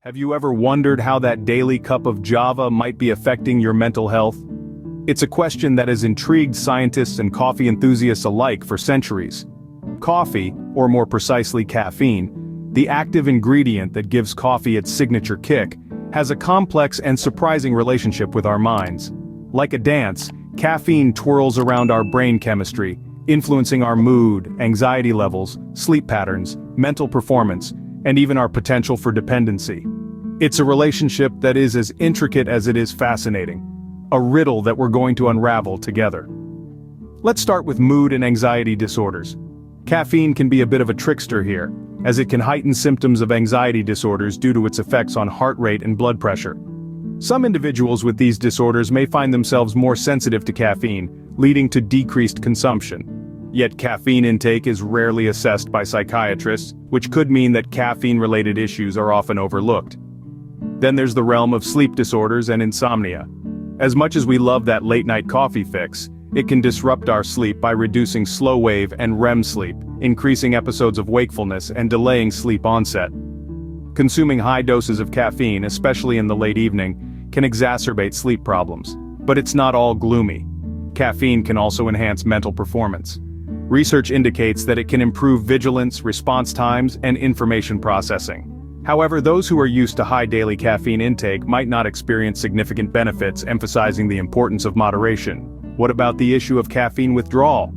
Have you ever wondered how that daily cup of Java might be affecting your mental health? It's a question that has intrigued scientists and coffee enthusiasts alike for centuries. Coffee, or more precisely caffeine, the active ingredient that gives coffee its signature kick, has a complex and surprising relationship with our minds. Like a dance, caffeine twirls around our brain chemistry, influencing our mood, anxiety levels, sleep patterns, mental performance, and even our potential for dependency. It's a relationship that is as intricate as it is fascinating, a riddle that we're going to unravel together. Let's start with mood and anxiety disorders. Caffeine can be a bit of a trickster here, as it can heighten symptoms of anxiety disorders due to its effects on heart rate and blood pressure. Some individuals with these disorders may find themselves more sensitive to caffeine, leading to decreased consumption. Yet caffeine intake is rarely assessed by psychiatrists, which could mean that caffeine-related issues are often overlooked. Then there's the realm of sleep disorders and insomnia. As much as we love that late-night coffee fix, it can disrupt our sleep by reducing slow-wave and REM sleep, increasing episodes of wakefulness and delaying sleep onset. Consuming high doses of caffeine, especially in the late evening, can exacerbate sleep problems. But it's not all gloomy. Caffeine can also enhance mental performance. Research indicates that it can improve vigilance, response times, and information processing. However, those who are used to high daily caffeine intake might not experience significant benefits, emphasizing the importance of moderation. What about the issue of caffeine withdrawal?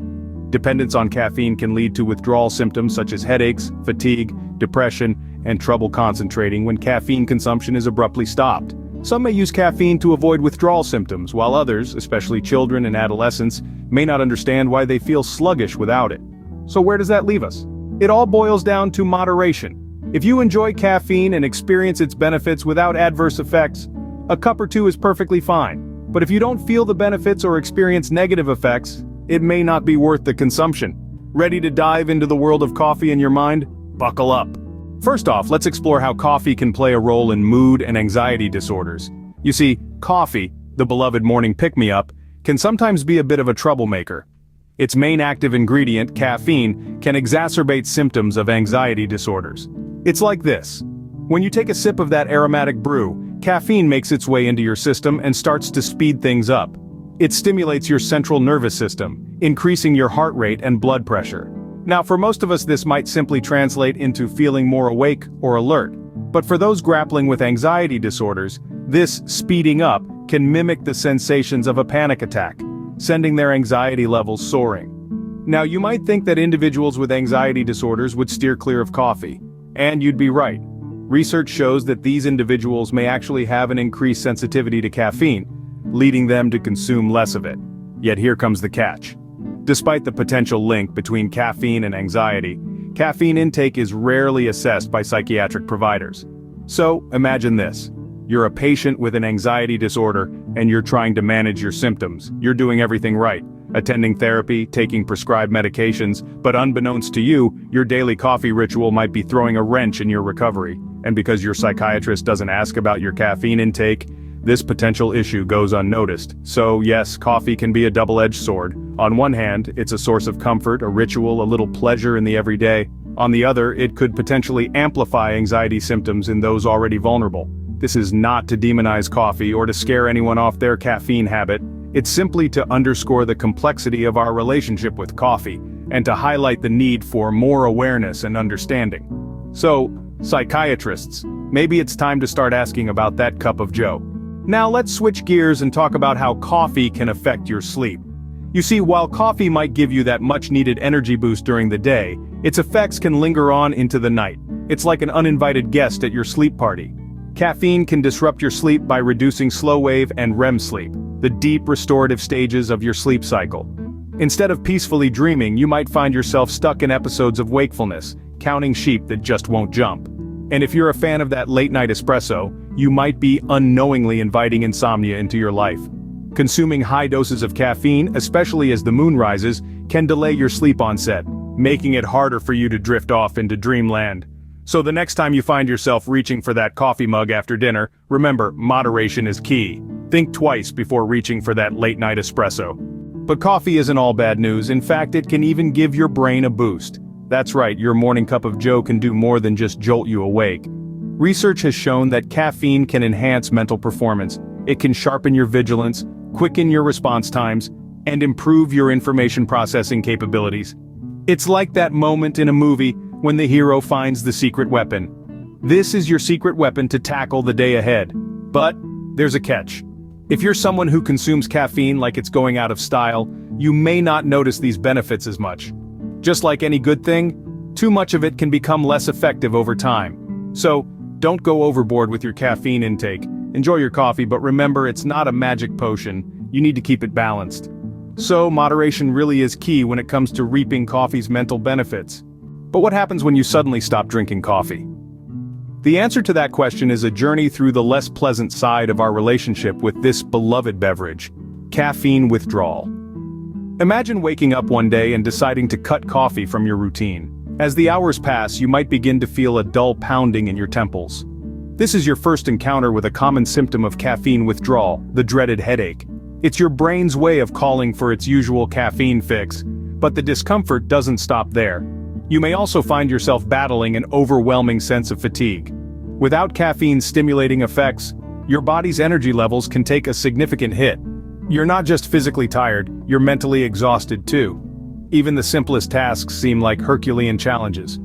Dependence on caffeine can lead to withdrawal symptoms such as headaches, fatigue, depression, and trouble concentrating when caffeine consumption is abruptly stopped. Some may use caffeine to avoid withdrawal symptoms, while others, especially children and adolescents, may not understand why they feel sluggish without it. So where does that leave us? It all boils down to moderation. If you enjoy caffeine and experience its benefits without adverse effects, a cup or two is perfectly fine. But if you don't feel the benefits or experience negative effects, it may not be worth the consumption. Ready to dive into the world of coffee in your mind? Buckle up. First off, let's explore how coffee can play a role in mood and anxiety disorders. You see, coffee, the beloved morning pick-me-up, can sometimes be a bit of a troublemaker. Its main active ingredient, caffeine, can exacerbate symptoms of anxiety disorders. It's like this. When you take a sip of that aromatic brew, caffeine makes its way into your system and starts to speed things up. It stimulates your central nervous system, increasing your heart rate and blood pressure. Now, for most of us, this might simply translate into feeling more awake or alert. But for those grappling with anxiety disorders, this speeding up can mimic the sensations of a panic attack, sending their anxiety levels soaring. Now, you might think that individuals with anxiety disorders would steer clear of coffee. And you'd be right. Research shows that these individuals may actually have an increased sensitivity to caffeine, leading them to consume less of it. Yet here comes the catch. Despite the potential link between caffeine and anxiety, caffeine intake is rarely assessed by psychiatric providers. So, imagine this. You're a patient with an anxiety disorder, and you're trying to manage your symptoms. You're doing everything right. Attending therapy, taking prescribed medications, but unbeknownst to you, your daily coffee ritual might be throwing a wrench in your recovery. And because your psychiatrist doesn't ask about your caffeine intake, this potential issue goes unnoticed. So yes, coffee can be a double-edged sword. On one hand, it's a source of comfort, a ritual, a little pleasure in the everyday. On the other, it could potentially amplify anxiety symptoms in those already vulnerable. This is not to demonize coffee or to scare anyone off their caffeine habit. It's simply to underscore the complexity of our relationship with coffee, and to highlight the need for more awareness and understanding. So, psychiatrists, maybe it's time to start asking about that cup of joe. Now let's switch gears and talk about how coffee can affect your sleep. You see, while coffee might give you that much-needed energy boost during the day, its effects can linger on into the night. It's like an uninvited guest at your sleep party. Caffeine can disrupt your sleep by reducing slow-wave and REM sleep, the deep restorative stages of your sleep cycle. Instead of peacefully dreaming, you might find yourself stuck in episodes of wakefulness, counting sheep that just won't jump. And if you're a fan of that late-night espresso, you might be unknowingly inviting insomnia into your life. Consuming high doses of caffeine, especially as the moon rises, can delay your sleep onset, making it harder for you to drift off into dreamland. So the next time you find yourself reaching for that coffee mug after dinner, remember, moderation is key. Think twice before reaching for that late-night espresso. But coffee isn't all bad news. In fact, it can even give your brain a boost. That's right, your morning cup of joe can do more than just jolt you awake. Research has shown that caffeine can enhance mental performance. It can sharpen your vigilance, quicken your response times, and improve your information processing capabilities. It's like that moment in a movie when the hero finds the secret weapon. This is your secret weapon to tackle the day ahead. But there's a catch. If you're someone who consumes caffeine like it's going out of style, you may not notice these benefits as much. Just like any good thing, too much of it can become less effective over time. So, don't go overboard with your caffeine intake. Enjoy your coffee, but remember, it's not a magic potion. You need to keep it balanced. So, moderation really is key when it comes to reaping coffee's mental benefits. But what happens when you suddenly stop drinking coffee? The answer to that question is a journey through the less pleasant side of our relationship with this beloved beverage: caffeine withdrawal. Imagine waking up one day and deciding to cut coffee from your routine. As the hours pass, you might begin to feel a dull pounding in your temples. This is your first encounter with a common symptom of caffeine withdrawal, the dreaded headache. It's your brain's way of calling for its usual caffeine fix, but the discomfort doesn't stop there. You may also find yourself battling an overwhelming sense of fatigue. Without caffeine's stimulating effects, your body's energy levels can take a significant hit. You're not just physically tired, you're mentally exhausted too. Even the simplest tasks seem like Herculean challenges.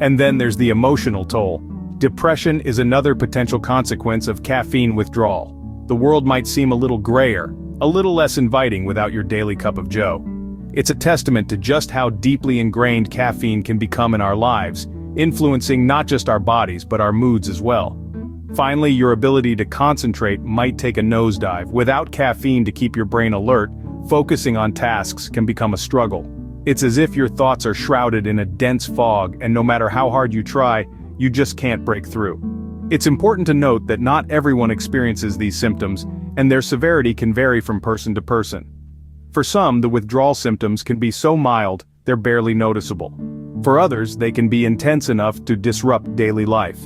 And then there's the emotional toll. Depression is another potential consequence of caffeine withdrawal. The world might seem a little grayer, a little less inviting without your daily cup of joe. It's a testament to just how deeply ingrained caffeine can become in our lives, influencing not just our bodies but our moods as well. Finally, your ability to concentrate might take a nosedive. Without caffeine to keep your brain alert, focusing on tasks can become a struggle. It's as if your thoughts are shrouded in a dense fog, and no matter how hard you try, you just can't break through. It's important to note that not everyone experiences these symptoms, and their severity can vary from person to person. For some, the withdrawal symptoms can be so mild, they're barely noticeable. For others, they can be intense enough to disrupt daily life.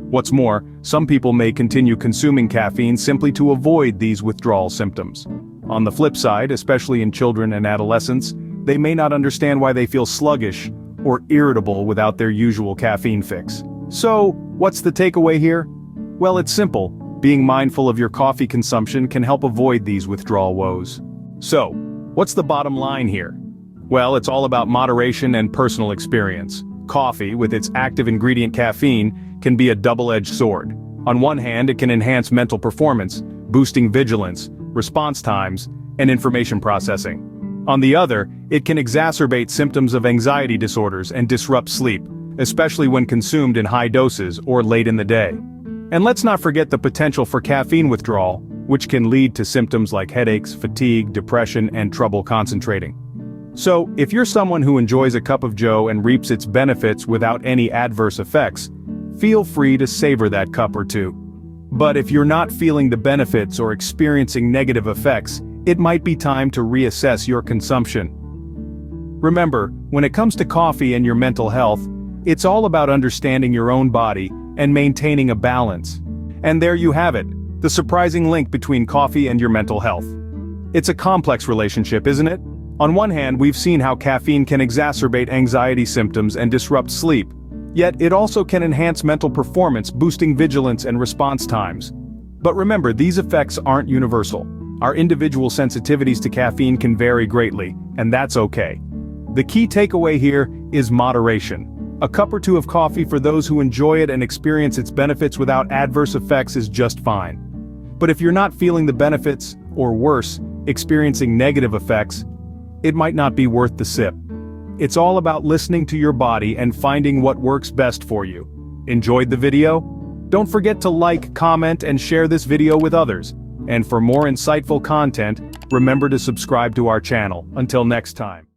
What's more, some people may continue consuming caffeine simply to avoid these withdrawal symptoms. On the flip side, especially in children and adolescents, they may not understand why they feel sluggish or irritable without their usual caffeine fix. So, what's the takeaway here? Well, it's simple. Being mindful of your coffee consumption can help avoid these withdrawal woes. So, what's the bottom line here? Well, it's all about moderation and personal experience. Coffee, with its active ingredient caffeine, can be a double-edged sword. On one hand, it can enhance mental performance, boosting vigilance, response times, and information processing. On the other, it can exacerbate symptoms of anxiety disorders and disrupt sleep, especially when consumed in high doses or late in the day. And let's not forget the potential for caffeine withdrawal, which can lead to symptoms like headaches, fatigue, depression, and trouble concentrating. So, if you're someone who enjoys a cup of joe and reaps its benefits without any adverse effects, feel free to savor that cup or two. But if you're not feeling the benefits or experiencing negative effects, it might be time to reassess your consumption. Remember, when it comes to coffee and your mental health, it's all about understanding your own body and maintaining a balance. And there you have it, the surprising link between coffee and your mental health. It's a complex relationship, isn't it? On one hand, we've seen how caffeine can exacerbate anxiety symptoms and disrupt sleep. Yet it also can enhance mental performance, boosting vigilance and response times. But remember, these effects aren't universal. Our individual sensitivities to caffeine can vary greatly, and that's okay. The key takeaway here is moderation. A cup or two of coffee for those who enjoy it and experience its benefits without adverse effects is just fine. But if you're not feeling the benefits, or worse, experiencing negative effects, it might not be worth the sip. It's all about listening to your body and finding what works best for you. Enjoyed the video? Don't forget to like, comment, and share this video with others. And for more insightful content, remember to subscribe to our channel. Until next time.